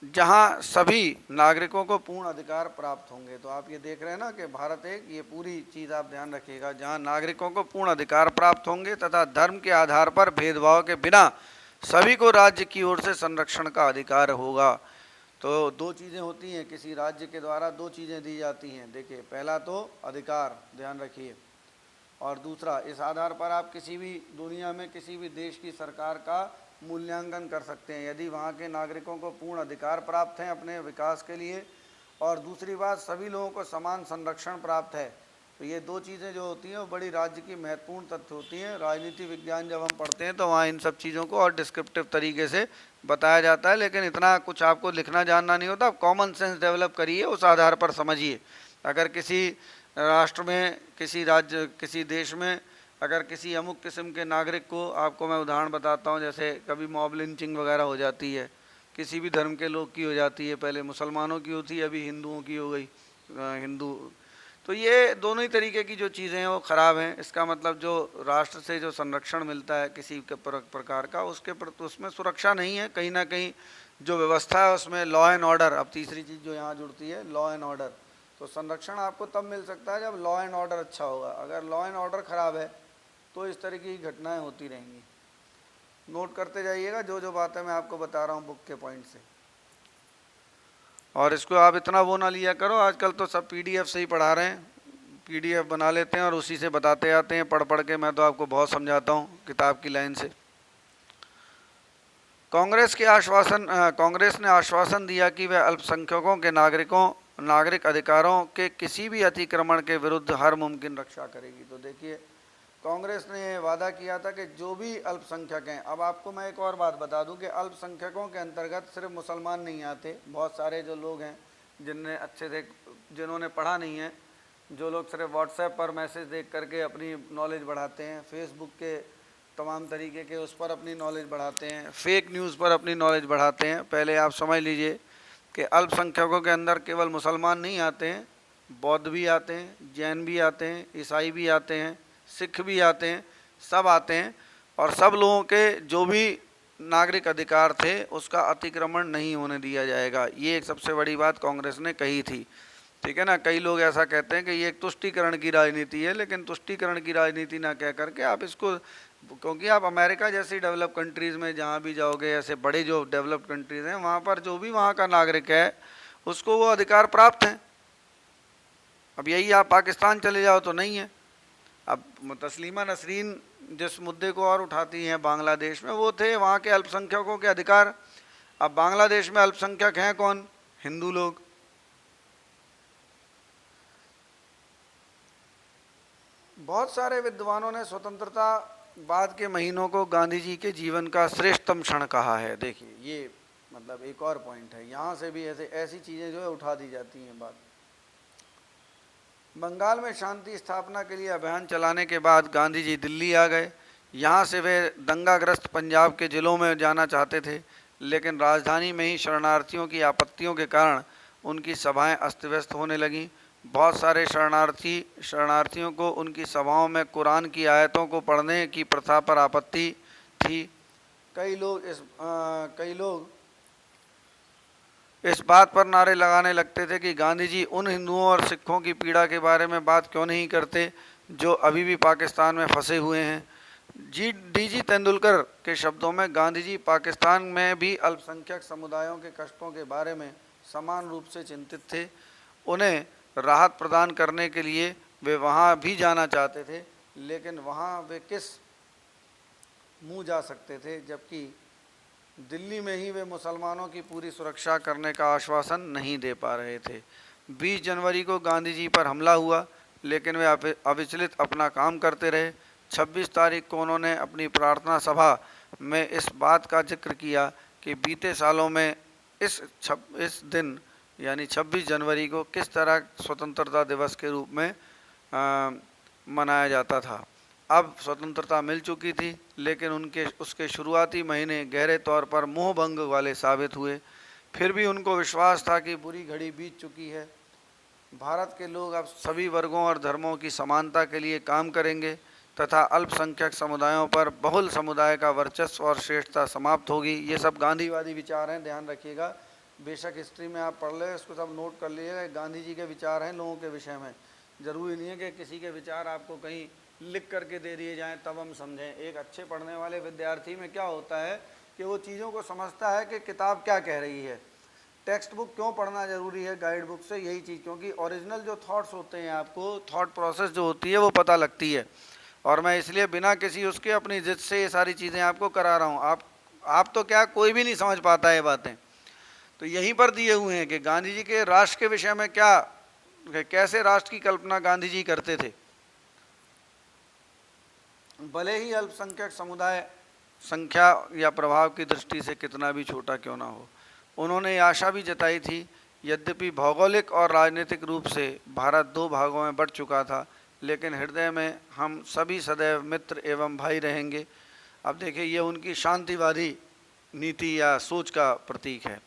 जहां सभी नागरिकों को पूर्ण अधिकार प्राप्त होंगे। तो आप ये देख रहे हैं ना कि भारत एक, ये पूरी चीज़ आप ध्यान रखिएगा, जहां नागरिकों को पूर्ण अधिकार प्राप्त होंगे तथा धर्म के आधार पर भेदभाव के बिना सभी को राज्य की ओर से संरक्षण का अधिकार होगा। तो दो चीज़ें होती हैं, किसी राज्य के द्वारा दो चीज़ें दी जाती हैं। देखिए, पहला तो अधिकार, ध्यान रखिए, और दूसरा, इस आधार पर आप किसी भी दुनिया में किसी भी देश की सरकार का मूल्यांकन कर सकते हैं, यदि वहाँ के नागरिकों को पूर्ण अधिकार प्राप्त हैं अपने विकास के लिए, और दूसरी बात, सभी लोगों को समान संरक्षण प्राप्त है। तो ये दो चीज़ें जो होती हैं वो बड़ी राज्य की महत्वपूर्ण तथ्य होती हैं। राजनीति विज्ञान जब हम पढ़ते हैं तो वहाँ इन सब चीज़ों को और डिस्क्रिप्टिव तरीके से बताया जाता है, लेकिन इतना कुछ आपको लिखना जानना नहीं होता। कॉमन सेंस डेवलप करिए, उस आधार पर समझिए। अगर किसी राष्ट्र में, किसी राज्य, किसी देश में अगर किसी अमुक किस्म के नागरिक को, आपको मैं उदाहरण बताता हूँ, जैसे कभी मॉब लिंचिंग वगैरह हो जाती है, किसी भी धर्म के लोग की हो जाती है, पहले मुसलमानों की होती है, अभी हिंदुओं की हो गई, हिंदू। तो ये दोनों ही तरीके की जो चीज़ें हैं वो ख़राब हैं। इसका मतलब जो राष्ट्र से जो संरक्षण मिलता है किसी के प्रकार का, उसके उसमें सुरक्षा नहीं है। कहीं ना कहीं जो व्यवस्था है उसमें लॉ एंड ऑर्डर, अब तीसरी चीज़ जो यहाँ जुड़ती है, लॉ एंड ऑर्डर। तो संरक्षण आपको तब मिल सकता है जब लॉ एंड ऑर्डर अच्छा होगा। अगर लॉ एंड ऑर्डर ख़राब है तो इस तरह की घटनाएं होती रहेंगी। नोट करते जाइएगा जो जो बातें मैं आपको बता रहा हूँ बुक के पॉइंट से, और इसको आप इतना वो ना लिया करो। आजकल तो सब पीडीएफ से ही पढ़ा रहे हैं, पीडीएफ बना लेते हैं और उसी से बताते आते हैं पढ़ पढ़ के। मैं तो आपको बहुत समझाता हूँ किताब की लाइन से। कांग्रेस ने आश्वासन दिया कि वह अल्पसंख्यकों के नागरिक अधिकारों के किसी भी अतिक्रमण के विरुद्ध हर मुमकिन रक्षा करेगी। तो देखिए, कांग्रेस ने वादा किया था कि जो भी अल्पसंख्यक हैं, अब आपको मैं एक और बात बता दूं कि अल्पसंख्यकों के अंतर्गत सिर्फ मुसलमान नहीं आते, बहुत सारे जो लोग हैं जिन्होंने पढ़ा नहीं है, जो लोग सिर्फ व्हाट्सएप पर मैसेज देख करके अपनी नॉलेज बढ़ाते हैं, फेसबुक के तमाम तरीके के उस पर अपनी नॉलेज बढ़ाते हैं, फेक न्यूज़ पर अपनी नॉलेज बढ़ाते हैं। पहले आप समझ लीजिए कि अल्पसंख्यकों के अंदर केवल मुसलमान नहीं आते हैं, बौद्ध भी आते हैं, जैन भी आते हैं, ईसाई भी आते हैं, सिख भी आते हैं, सब आते हैं। और सब लोगों के जो भी नागरिक अधिकार थे उसका अतिक्रमण नहीं होने दिया जाएगा। ये एक सबसे बड़ी बात कांग्रेस ने कही थी, ठीक है ना। कई लोग ऐसा कहते हैं कि ये एक तुष्टीकरण की राजनीति है, लेकिन तुष्टीकरण की राजनीति ना कह करके आप इसको, क्योंकि आप अमेरिका जैसी डेवलप कंट्रीज़ में जहाँ भी जाओगे, ऐसे बड़े जो डेवलप्ड कंट्रीज़ हैं, वहाँ पर जो भी वहाँ का नागरिक है उसको वो अधिकार प्राप्त हैं। अब यही आप पाकिस्तान चले जाओ तो नहीं है। अब तस्लीमा नसरीन जिस मुद्दे को और उठाती हैं बांग्लादेश में, वो थे वहाँ के अल्पसंख्यकों के अधिकार। अब बांग्लादेश में अल्पसंख्यक हैं कौन? हिंदू लोग। बहुत सारे विद्वानों ने स्वतंत्रता बाद के महीनों को गांधी जी के जीवन का श्रेष्ठतम क्षण कहा है। देखिए, ये मतलब एक और पॉइंट है, यहाँ से भी ऐसी चीज़ें जो है उठा दी जाती हैं बात। बंगाल में शांति स्थापना के लिए अभियान चलाने के बाद गांधी जी दिल्ली आ गए। यहाँ से वे दंगाग्रस्त पंजाब के ज़िलों में जाना चाहते थे, लेकिन राजधानी में ही शरणार्थियों की आपत्तियों के कारण उनकी सभाएं अस्त व्यस्त होने लगीं। बहुत सारे शरणार्थियों को उनकी सभाओं में कुरान की आयतों को पढ़ने की प्रथा पर आपत्ति थी। कई लोग इस बात पर नारे लगाने लगते थे कि गांधी जी उन हिंदुओं और सिखों की पीड़ा के बारे में बात क्यों नहीं करते जो अभी भी पाकिस्तान में फंसे हुए हैं। डीजी तेंदुलकर के शब्दों में, गांधी जी पाकिस्तान में भी अल्पसंख्यक समुदायों के कष्टों के बारे में समान रूप से चिंतित थे। उन्हें राहत प्रदान करने के लिए वे वहाँ भी जाना चाहते थे, लेकिन वहाँ वे किस मुंह जा सकते थे, जबकि दिल्ली में ही वे मुसलमानों की पूरी सुरक्षा करने का आश्वासन नहीं दे पा रहे थे। 20 जनवरी को गांधी जी पर हमला हुआ, लेकिन वे अविचलित अपना काम करते रहे। 26 तारीख को उन्होंने अपनी प्रार्थना सभा में इस बात का जिक्र किया कि बीते सालों में इस दिन यानी 26 जनवरी को किस तरह स्वतंत्रता दिवस के रूप में मनाया जाता था। अब स्वतंत्रता मिल चुकी थी, लेकिन उसके शुरुआती महीने गहरे तौर पर मोहभंग वाले साबित हुए। फिर भी उनको विश्वास था कि बुरी घड़ी बीत चुकी है। भारत के लोग अब सभी वर्गों और धर्मों की समानता के लिए काम करेंगे तथा अल्पसंख्यक समुदायों पर बहुल समुदाय का वर्चस्व और श्रेष्ठता समाप्त होगी। ये सब गांधीवादी विचार हैं, ध्यान रखिएगा। बेशक हिस्ट्री में आप पढ़ ले, इसको सब नोट कर लीजिएगा। गांधी जी के विचार हैं लोगों के विषय में। ज़रूरी नहीं है कि किसी के विचार आपको कहीं लिख करके दे दिए जाएं तब हम समझें। एक अच्छे पढ़ने वाले विद्यार्थी में क्या होता है कि वो चीज़ों को समझता है कि किताब क्या कह रही है। टेक्स्ट बुक क्यों पढ़ना ज़रूरी है गाइड बुक से? यही चीज़, क्योंकि ओरिजिनल जो थॉट्स होते हैं, आपको थॉट प्रोसेस जो होती है वो पता लगती है। और मैं इसलिए बिना किसी उसके अपनी जिद से ये सारी चीज़ें आपको करा रहा हूँ। आप तो क्या, कोई भी नहीं समझ पाता है बातें। तो यहीं पर दिए हुए हैं कि गांधी जी के राष्ट्र के विषय में क्या, कैसे राष्ट्र की कल्पना गांधी जी करते थे। भले ही अल्पसंख्यक समुदाय संख्या या प्रभाव की दृष्टि से कितना भी छोटा क्यों ना हो, उन्होंने ये आशा भी जताई थी, यद्यपि भौगोलिक और राजनीतिक रूप से भारत दो भागों में बंट चुका था, लेकिन हृदय में हम सभी सदैव मित्र एवं भाई रहेंगे। अब देखिए, ये उनकी शांतिवादी नीति या सोच का प्रतीक है।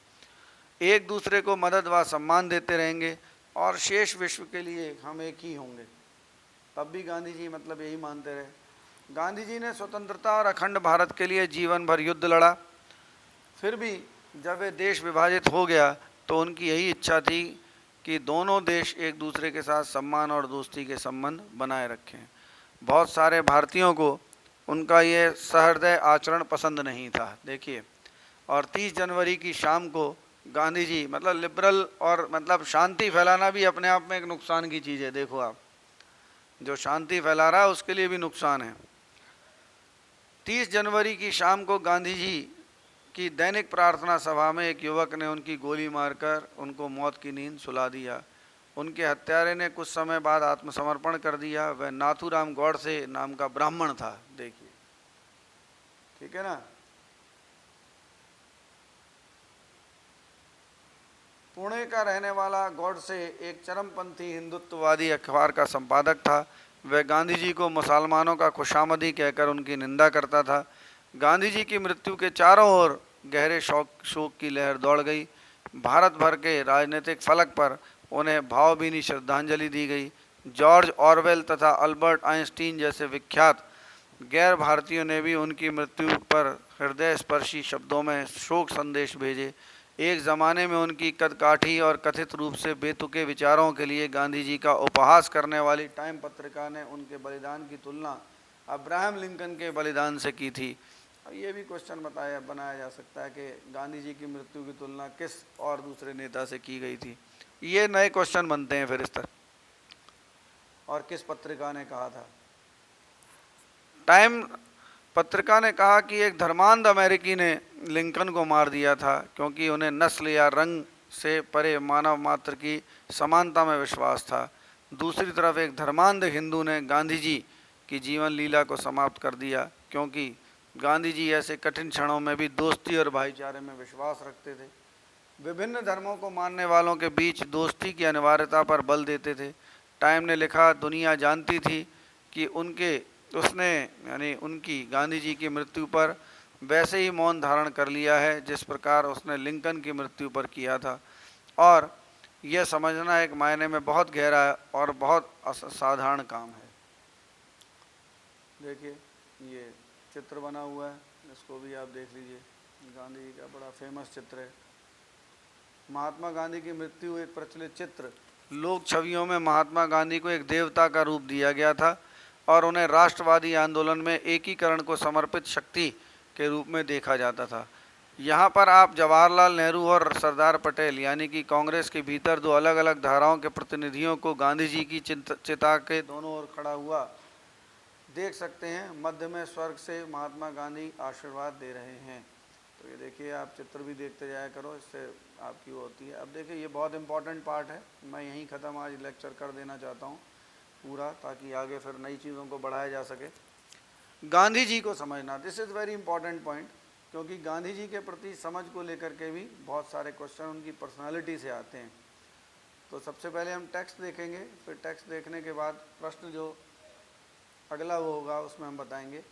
एक दूसरे को मदद व सम्मान देते रहेंगे और शेष विश्व के लिए हम एक ही होंगे। तब भी गांधी जी मतलब यही मानते रहे। गांधी जी ने स्वतंत्रता और अखंड भारत के लिए जीवन भर युद्ध लड़ा। फिर भी जब वे देश विभाजित हो गया तो उनकी यही इच्छा थी कि दोनों देश एक दूसरे के साथ सम्मान और दोस्ती के संबंध बनाए रखें। बहुत सारे भारतीयों को उनका ये सहृदय आचरण पसंद नहीं था। देखिए, और 30 जनवरी की शाम को गांधी जी मतलब लिबरल और मतलब शांति फैलाना भी अपने आप में एक नुकसान की चीज़ है। देखो, आप जो शांति फैला रहा है उसके लिए भी नुकसान है। 30 जनवरी की शाम को गांधी जी की दैनिक प्रार्थना सभा में एक युवक ने उनकी गोली मारकर उनको मौत की नींद सुला दिया। उनके हत्यारे ने कुछ समय बाद आत्मसमर्पण कर दिया। वह नाथूराम गौडसे नाम का ब्राह्मण था। देखिए, ठीक है ना। पुणे का रहने वाला गौडसे एक चरमपंथी हिंदुत्ववादी अखबार का संपादक था। वह गांधी जी को मुसलमानों का खुशामदी कहकर उनकी निंदा करता था। गांधी जी की मृत्यु के चारों ओर गहरे शोक की लहर दौड़ गई। भारत भर के राजनीतिक फलक पर उन्हें भावभीनी श्रद्धांजलि दी गई। जॉर्ज ऑरवेल तथा अल्बर्ट आइंस्टीन जैसे विख्यात गैर भारतीयों ने भी उनकी मृत्यु पर हृदय स्पर्शी शब्दों में शोक संदेश भेजे। एक ज़माने में उनकी कदकाठी और कथित रूप से बेतुके विचारों के लिए गांधी जी का उपहास करने वाली टाइम पत्रिका ने उनके बलिदान की तुलना अब्राहम लिंकन के बलिदान से की थी। अब ये भी क्वेश्चन बनाया जा सकता है कि गांधी जी की मृत्यु की तुलना किस और दूसरे नेता से की गई थी। ये नए क्वेश्चन बनते हैं फिर इस तरह। और किस पत्रिका ने कहा था? टाइम पत्रिका ने कहा कि एक धर्मांध अमेरिकी ने लिंकन को मार दिया था क्योंकि उन्हें नस्ल या रंग से परे मानव मात्र की समानता में विश्वास था। दूसरी तरफ एक धर्मांध हिंदू ने गांधी जी की जीवन लीला को समाप्त कर दिया क्योंकि गांधी जी ऐसे कठिन क्षणों में भी दोस्ती और भाईचारे में विश्वास रखते थे। विभिन्न धर्मों को मानने वालों के बीच दोस्ती की अनिवार्यता पर बल देते थे। टाइम ने लिखा, दुनिया जानती थी कि उसने यानी उनकी गांधी जी की मृत्यु पर वैसे ही मौन धारण कर लिया है जिस प्रकार उसने लिंकन की मृत्यु पर किया था। और यह समझना एक मायने में बहुत गहरा और बहुत असाधारण काम है। देखिए, ये चित्र बना हुआ है, इसको भी आप देख लीजिए। गांधी जी का बड़ा फेमस चित्र है। महात्मा गांधी की मृत्यु एक प्रचलित चित्र। लोक छवियों में महात्मा गांधी को एक देवता का रूप दिया गया था और उन्हें राष्ट्रवादी आंदोलन में एकीकरण को समर्पित शक्ति के रूप में देखा जाता था। यहाँ पर आप जवाहरलाल नेहरू और सरदार पटेल यानी कि कांग्रेस के भीतर दो अलग अलग धाराओं के प्रतिनिधियों को गांधी जी की चिता के दोनों ओर खड़ा हुआ देख सकते हैं, मध्य में स्वर्ग से महात्मा गांधी आशीर्वाद दे रहे हैं। तो ये देखिए, आप चित्र भी देखते जाया करो, इससे आपकी वो होती है। अब देखिए, ये बहुत इंपॉर्टेंट पार्ट है, मैं यहीं ख़त्म आज लेक्चर कर देना चाहता हूँ पूरा, ताकि आगे फिर नई चीज़ों को बढ़ाया जा सके। गांधी जी को समझना, this is very important point, क्योंकि गांधी जी के प्रति समझ को लेकर के भी बहुत सारे क्वेश्चन उनकी पर्सनालिटी से आते हैं। तो सबसे पहले हम टेक्स्ट देखेंगे, फिर टेक्स्ट देखने के बाद प्रश्न जो अगला वो होगा उसमें हम बताएंगे।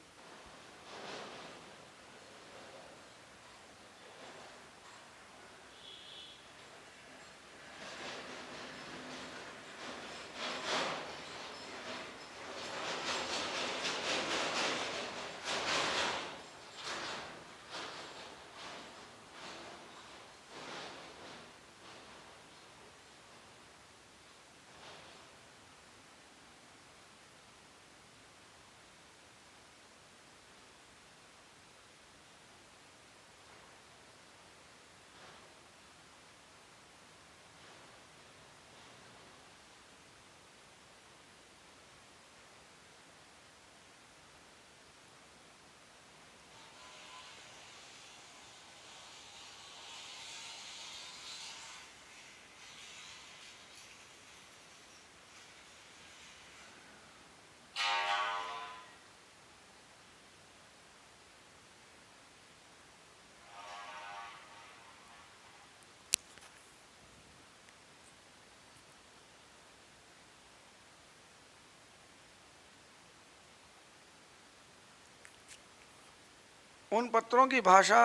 उन पत्रों की भाषा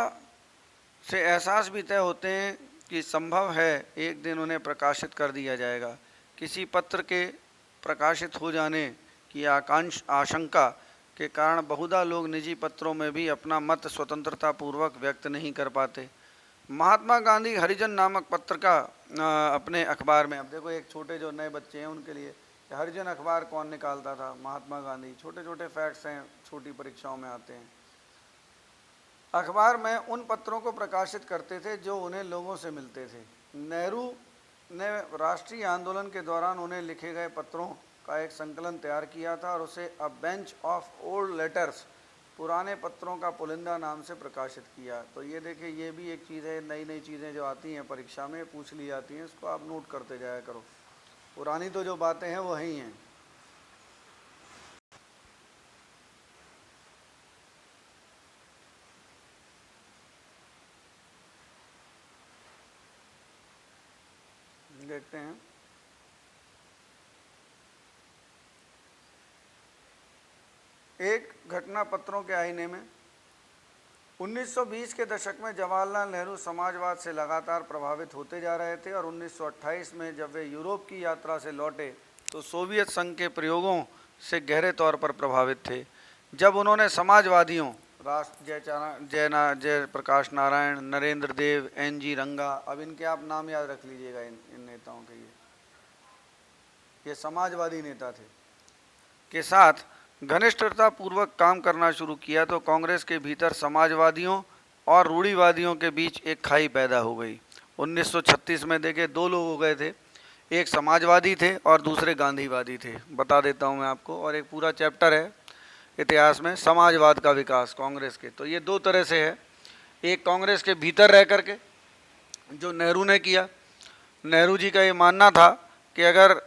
से एहसास भी तय होते हैं कि संभव है एक दिन उन्हें प्रकाशित कर दिया जाएगा। किसी पत्र के प्रकाशित हो जाने की आशंका के कारण बहुधा लोग निजी पत्रों में भी अपना मत स्वतंत्रता पूर्वक व्यक्त नहीं कर पाते। महात्मा गांधी हरिजन नामक पत्र का अपने अखबार में, अब देखो एक छोटे जो नए बच्चे हैं उनके लिए हरिजन अखबार कौन निकालता था? महात्मा गांधी। छोटे छोटे फैक्ट्स हैं, छोटी परीक्षाओं में आते हैं। अखबार में उन पत्रों को प्रकाशित करते थे जो उन्हें लोगों से मिलते थे। नेहरू ने राष्ट्रीय आंदोलन के दौरान उन्हें लिखे गए पत्रों का एक संकलन तैयार किया था और उसे अ बेंच ऑफ ओल्ड लेटर्स, पुराने पत्रों का पुलिंदा नाम से प्रकाशित किया। तो ये देखिए, ये भी एक चीज़ है, नई नई चीज़ें जो आती हैं परीक्षा में पूछ ली जाती हैं, इसको आप नोट करते जाया करो। पुरानी तो जो बातें हैं वही हैं। देखते हैं, एक घटना पत्रों के आईने में। 1920 के दशक में जवाहरलाल नेहरू समाजवाद से लगातार प्रभावित होते जा रहे थे और 1928 में जब वे यूरोप की यात्रा से लौटे तो सोवियत संघ के प्रयोगों से गहरे तौर पर प्रभावित थे। जब उन्होंने समाजवादियों जय प्रकाश नारायण, नरेंद्र देव, NG रंगा, अब इनके आप नाम याद रख लीजिएगा, इन नेताओं के, ये समाजवादी नेता थे, के साथ घनिष्ठता पूर्वक काम करना शुरू किया तो कांग्रेस के भीतर समाजवादियों और रूढ़िवादियों के बीच एक खाई पैदा हो गई। 1936 में देखे दो लोग हो गए थे, एक समाजवादी थे और दूसरे गांधीवादी थे। बता देता हूं मैं आपको, और एक पूरा चैप्टर है इतिहास में समाजवाद का विकास कांग्रेस के। तो ये दो तरह से है, एक कांग्रेस के भीतर रह करके जो नेहरू ने किया। नेहरू जी का ये मानना था कि अगर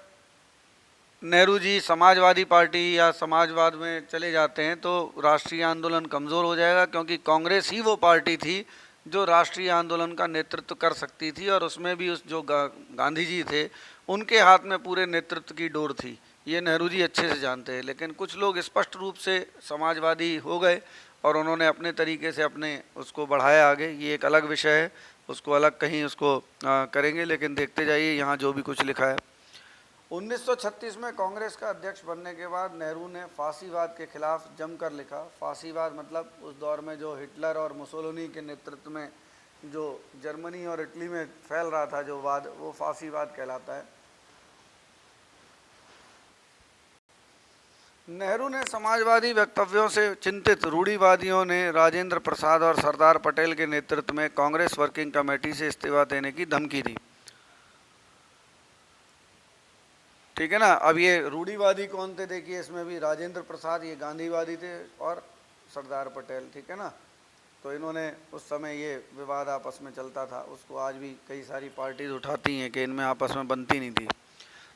नेहरू जी समाजवादी पार्टी या समाजवाद में चले जाते हैं तो राष्ट्रीय आंदोलन कमज़ोर हो जाएगा, क्योंकि कांग्रेस ही वो पार्टी थी जो राष्ट्रीय आंदोलन का नेतृत्व कर सकती थी और उसमें भी उस जो गांधी जी थे उनके हाथ में पूरे नेतृत्व की डोर थी। ये नेहरू जी अच्छे से जानते हैं। लेकिन कुछ लोग स्पष्ट रूप से समाजवादी हो गए और उन्होंने अपने तरीके से अपने उसको बढ़ाया आगे। ये एक अलग विषय है, उसको अलग कहीं उसको करेंगे, लेकिन देखते जाइए यहाँ जो भी कुछ लिखा है। 1936 में कांग्रेस का अध्यक्ष बनने के बाद नेहरू ने फांसीवाद के खिलाफ जमकर लिखा। फांसीवाद मतलब उस दौर में जो हिटलर और मुसोलिनी के नेतृत्व में जो जर्मनी और इटली में फैल रहा था जो वाद, वो फांसीवाद कहलाता है। नेहरू ने समाजवादी वक्तव्यों से चिंतित रूढ़िवादियों ने राजेंद्र प्रसाद और सरदार पटेल के नेतृत्व में कांग्रेस वर्किंग कमेटी से इस्तीफा देने की धमकी दी। ठीक है ना। अब ये रूढ़िवादी कौन थे देखिए, इसमें भी राजेंद्र प्रसाद ये गांधीवादी थे और सरदार पटेल, ठीक है ना। तो इन्होंने उस समय ये विवाद आपस में चलता था, उसको आज भी कई सारी पार्टीज उठाती हैं कि इनमें आपस में बनती नहीं थी।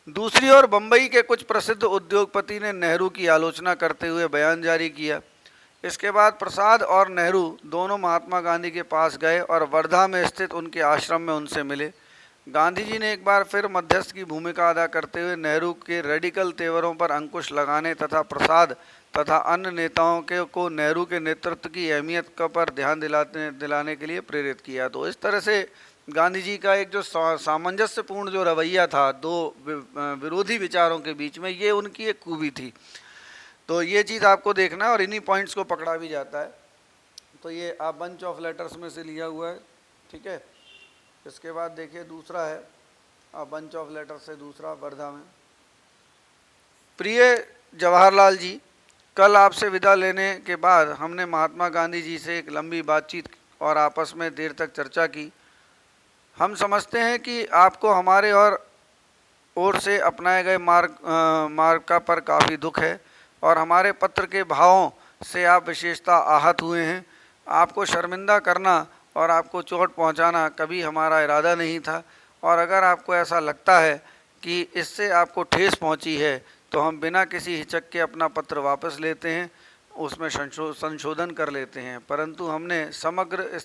दूसरी ओर बम्बई के कुछ प्रसिद्ध उद्योगपति ने नेहरू की आलोचना करते हुए बयान जारी किया। इसके बाद प्रसाद और नेहरू दोनों महात्मा गांधी के पास गए और वर्धा में स्थित उनके आश्रम में उनसे मिले। गांधी जी ने एक बार फिर मध्यस्थ की भूमिका अदा करते हुए नेहरू के रेडिकल तेवरों पर अंकुश लगाने तथा प्रसाद तथा अन्य नेताओं के को नेहरू के नेतृत्व की अहमियत पर ध्यान दिलाने के लिए प्रेरित किया। तो इस तरह से गांधी जी का एक जो सामंजस्यपूर्ण जो रवैया था दो विरोधी विचारों के बीच में, ये उनकी एक खूबी थी। तो ये चीज़ आपको देखना है और इन्हीं पॉइंट्स को पकड़ा भी जाता है। तो ये आप बंच ऑफ लेटर्स में से लिया हुआ है, ठीक है। इसके बाद देखिए दूसरा है, आप बंच ऑफ लेटर्स से दूसरा वर्धा में। प्रिय जवाहरलाल जी, कल आपसे विदा लेने के बाद हमने महात्मा गांधी जी से एक लंबी बातचीत और आपस में देर तक चर्चा की। हम समझते हैं कि आपको हमारे ओर से अपनाए गए मार्ग का पर काफ़ी दुख है और हमारे पत्र के भावों से आप विशेषता आहत हुए हैं। आपको शर्मिंदा करना और आपको चोट पहुंचाना कभी हमारा इरादा नहीं था, और अगर आपको ऐसा लगता है कि इससे आपको ठेस पहुंची है तो हम बिना किसी हिचक के अपना पत्र वापस लेते हैं, उसमें संशोधन कर लेते हैं। परंतु हमने समग्र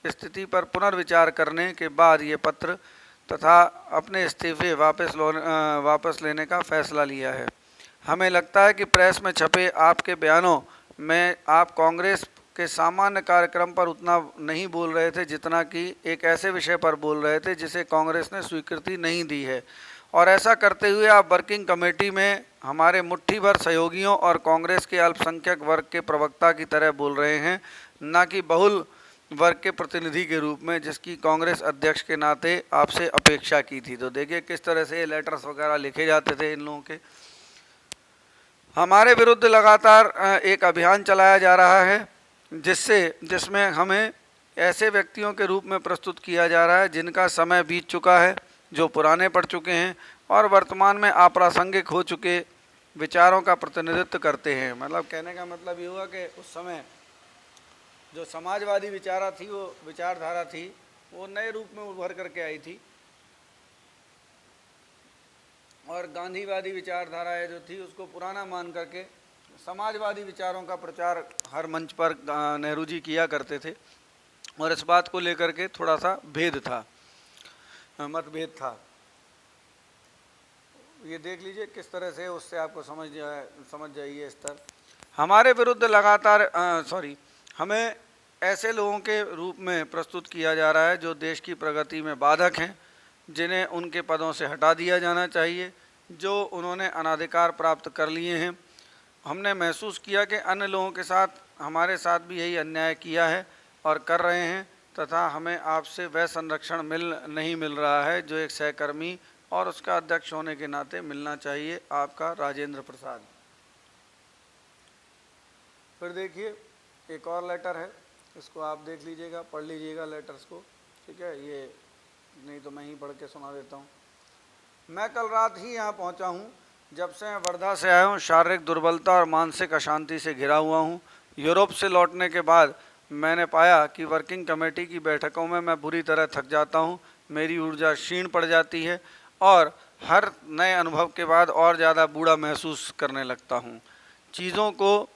स्थिति पर पुनर्विचार करने के बाद ये पत्र तथा अपने इस्तीफे वापस लेने का फैसला लिया है। हमें लगता है कि प्रेस में छपे आपके बयानों में आप कांग्रेस के सामान्य कार्यक्रम पर उतना नहीं बोल रहे थे जितना कि एक ऐसे विषय पर बोल रहे थे जिसे कांग्रेस ने स्वीकृति नहीं दी है, और ऐसा करते हुए आप वर्किंग कमेटी में हमारे मुट्ठी भर सहयोगियों और कांग्रेस के अल्पसंख्यक वर्ग के प्रवक्ता की तरह बोल रहे हैं, न कि बहुल वर्ग के प्रतिनिधि के रूप में, जिसकी कांग्रेस अध्यक्ष के नाते आपसे अपेक्षा की थी। तो देखिए किस तरह से लेटर्स वगैरह लिखे जाते थे इन लोगों के। हमारे विरुद्ध लगातार एक अभियान चलाया जा रहा है जिसमें हमें ऐसे व्यक्तियों के रूप में प्रस्तुत किया जा रहा है जिनका समय बीत चुका है, जो पुराने पड़ चुके हैं और वर्तमान में अप्रासंगिक हो चुके विचारों का प्रतिनिधित्व करते हैं। मतलब कहने का मतलब ये हुआ कि उस समय जो समाजवादी विचारधारा थी वो नए रूप में उभर करके आई थी, और गांधीवादी विचारधारा जो थी उसको पुराना मान करके समाजवादी विचारों का प्रचार हर मंच पर नेहरू जी किया करते थे, और इस बात को लेकर के थोड़ा सा मतभेद था। ये देख लीजिए किस तरह से, उससे आपको समझ जाइए स्तर। हमारे विरुद्ध लगातार हमें ऐसे लोगों के रूप में प्रस्तुत किया जा रहा है जो देश की प्रगति में बाधक हैं, जिन्हें उनके पदों से हटा दिया जाना चाहिए, जो उन्होंने अनाधिकार प्राप्त कर लिए हैं। हमने महसूस किया कि अन्य लोगों के साथ हमारे साथ भी यही अन्याय किया है और कर रहे हैं, तथा हमें आपसे वह संरक्षण नहीं मिल रहा है जो एक सहकर्मी और उसका अध्यक्ष होने के नाते मिलना चाहिए। आपका राजेंद्र प्रसाद। फिर देखिए एक और लेटर है, इसको आप देख लीजिएगा, पढ़ लीजिएगा लेटर्स को, ठीक है। ये नहीं तो मैं ही पढ़ के सुना देता हूँ। मैं कल रात ही यहाँ पहुँचा हूँ। जब से मैं वर्धा से आया हूँ शारीरिक दुर्बलता और मानसिक अशांति से घिरा हुआ हूँ। यूरोप से लौटने के बाद मैंने पाया कि वर्किंग कमेटी की बैठकों में मैं बुरी तरह थक जाता हूँ, मेरी ऊर्जा क्षीण पड़ जाती है और हर नए अनुभव के बाद और ज़्यादा बूढ़ा महसूस करने लगता हूँ। चीज़ों को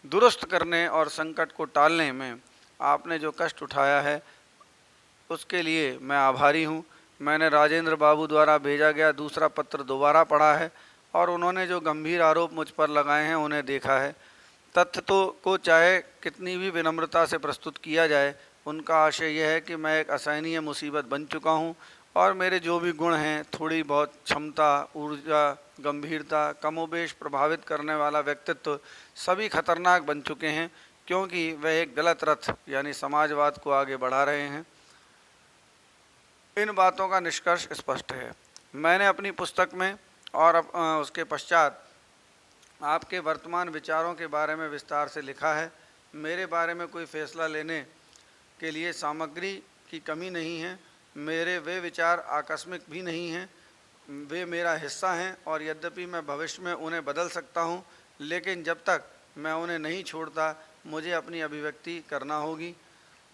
दुरुस्त करने और संकट को टालने में आपने जो कष्ट उठाया है उसके लिए मैं आभारी हूँ। मैंने राजेंद्र बाबू द्वारा भेजा गया दूसरा पत्र दोबारा पढ़ा है और उन्होंने जो गंभीर आरोप मुझ पर लगाए हैं उन्हें देखा है। तथ्य को चाहे कितनी भी विनम्रता से प्रस्तुत किया जाए, उनका आशय यह है कि मैं एक असहनीय मुसीबत बन चुका हूँ और मेरे जो भी गुण हैं, थोड़ी बहुत क्षमता, ऊर्जा, गंभीरता, कमोबेश प्रभावित करने वाला व्यक्तित्व, सभी खतरनाक बन चुके हैं, क्योंकि वह एक गलत रथ यानी समाजवाद को आगे बढ़ा रहे हैं। इन बातों का निष्कर्ष स्पष्ट है। मैंने अपनी पुस्तक में और उसके पश्चात आपके वर्तमान विचारों के बारे में विस्तार से लिखा है। मेरे बारे में कोई फैसला लेने के लिए सामग्री की कमी नहीं है। मेरे वे विचार आकस्मिक भी नहीं हैं वे मेरा हिस्सा हैं और यद्यपि मैं भविष्य में उन्हें बदल सकता हूं, लेकिन जब तक मैं उन्हें नहीं छोड़ता मुझे अपनी अभिव्यक्ति करना होगी,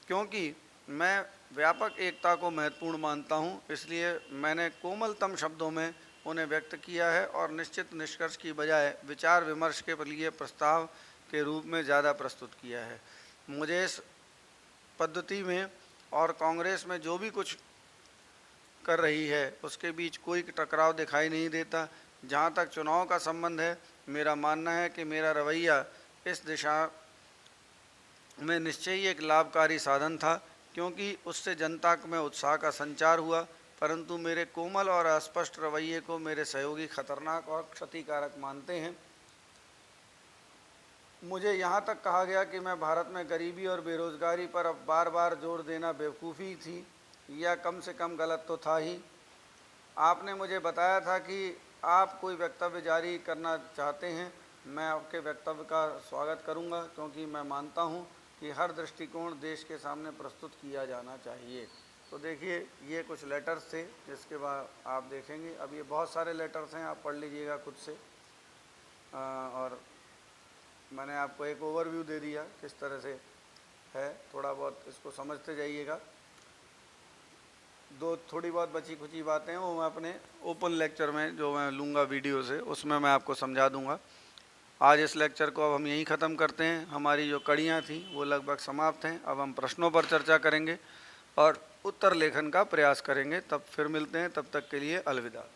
क्योंकि मैं व्यापक एकता को महत्वपूर्ण मानता हूं। इसलिए मैंने कोमलतम शब्दों में उन्हें व्यक्त किया है और निश्चित निष्कर्ष की बजाय विचार विमर्श के लिए प्रस्ताव के रूप में ज़्यादा प्रस्तुत किया है। मुझे इस पद्धति में और कांग्रेस में जो भी कुछ कर रही है उसके बीच कोई टकराव दिखाई नहीं देता। जहाँ तक चुनाव का संबंध है, मेरा मानना है कि मेरा रवैया इस दिशा में निश्चय ही एक लाभकारी साधन था, क्योंकि उससे जनता में उत्साह का संचार हुआ, परंतु मेरे कोमल और अस्पष्ट रवैये को मेरे सहयोगी खतरनाक और क्षतिकारक मानते हैं। मुझे यहाँ तक कहा गया कि मैं भारत में गरीबी और बेरोजगारी पर अब बार बार जोर देना बेवकूफ़ी थी, या कम से कम गलत तो था ही। आपने मुझे बताया था कि आप कोई वक्तव्य जारी करना चाहते हैं। मैं आपके वक्तव्य का स्वागत करूंगा, क्योंकि मैं मानता हूं कि हर दृष्टिकोण देश के सामने प्रस्तुत किया जाना चाहिए। तो देखिए, ये कुछ लेटर्स थे, जिसके बाद आप देखेंगे। अब ये बहुत सारे लेटर्स हैं, आप पढ़ लीजिएगा खुद से। और मैंने आपको एक ओवरव्यू दे दिया किस तरह से है, थोड़ा बहुत इसको समझते जाइएगा। थोड़ी बहुत बची खुची बातें हैं वो मैं अपने ओपन लेक्चर में जो मैं लूँगा वीडियो से, उसमें मैं आपको समझा दूँगा। आज इस लेक्चर को अब हम यहीं ख़त्म करते हैं। हमारी जो कड़ियाँ थीं वो लगभग समाप्त हैं। अब हम प्रश्नों पर चर्चा करेंगे और उत्तर लेखन का प्रयास करेंगे। तब फिर मिलते हैं, तब तक के लिए अलविदा।